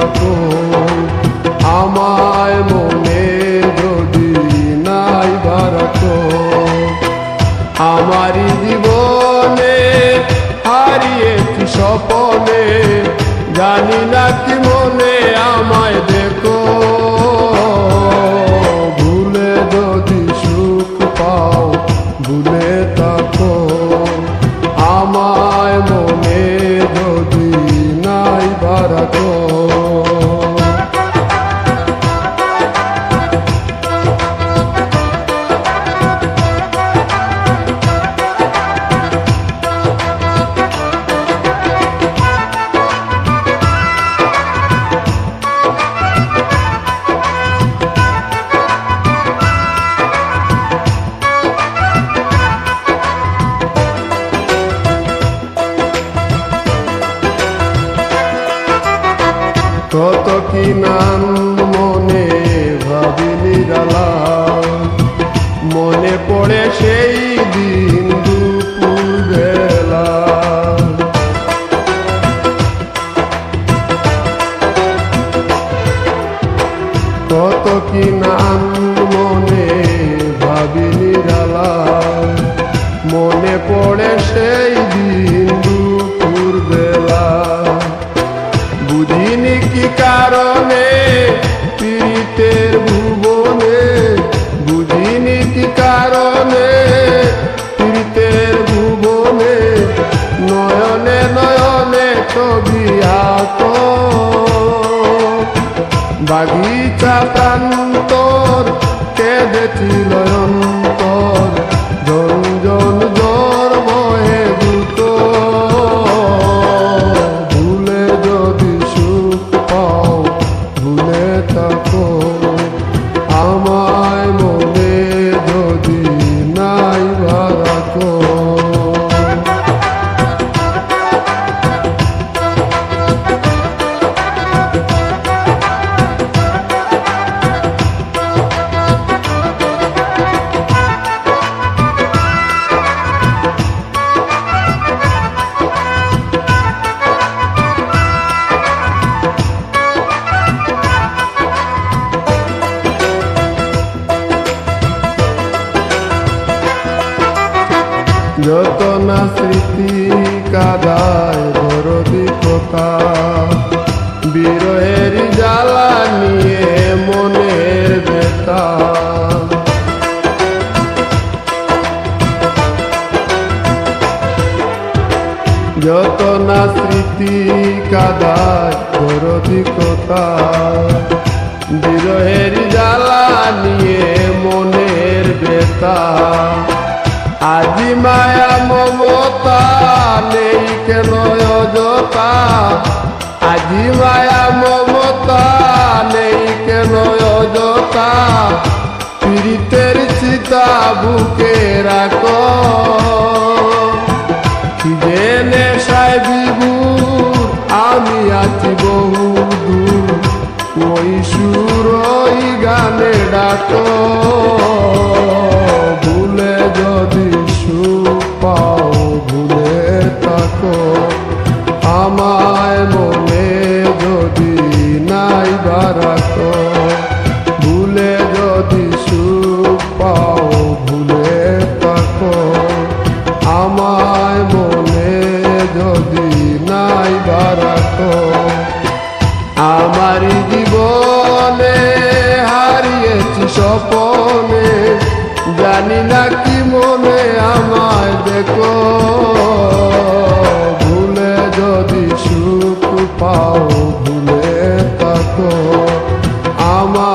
থাকো, আমায় মনে যদি নাইবা রাখো। আমারই জীবনে হারিয়েছি স্বপনে, জানি না কি মনে আমায় দেখো। ভুলে যদি সুখ পাও ভুলে থাকো, আমায় মনে যদি নাইবা রাখো। কত কি নাম মনে ভাবি নিরালা, মনে পড়ে সেই দিন দুপুর বেলা। কত কি নাম মনে ভাবি নিরালা, মনে পড়ে সেই দিন দুপুর বেলা। বুঝিনি কি কারণে পীড়িতের ভুবনে, বুঝিনি কি কারণে পীড়িতের ভুবনে, নয়নে নয়নে ছবি আঁকো। বাগিচা প্রান্তর কেঁদেছিল অন্তর, ঝনঝন জ্বর বহে দ্রুত। ভুলে যদি সুখ পাও ভুলে থাকো, আমায় মনে যদি নাইবা রাখো। যত না স্মৃতি কাদায় দরদি কথা, বিরহের জ্বালা নিয়ে মনের ব্যথা। যত না স্মৃতি কাদায় দরদি কথা, বিরহের জ্বালা নিয়ে মনের ব্যথা। আজি মায়া মমতা নেই কেন অযথা, আজি মায়া মমতা নেই কেন অযথা। পীড়িতের চিতা বুকে রাখো, কি যে নেশায় বিভোর আমি আছি বহু দূর। ওই সুর ওই গানে ডাকো, ভুলে যদি সুখ পাও ভুলে থাকো, আমায় মনে যদি নাইবা রাখো। ভুলে যদি সুখ পাও ভুলে থাকো, আমায় মনে যদি নাইবা রাখো। আমারই জীবনে হারিয়েছি স্বপনে, জানি না কি মনে আমায় দেখো। ভুলে যদি সুখ পাও ভুলে থাকো, আমার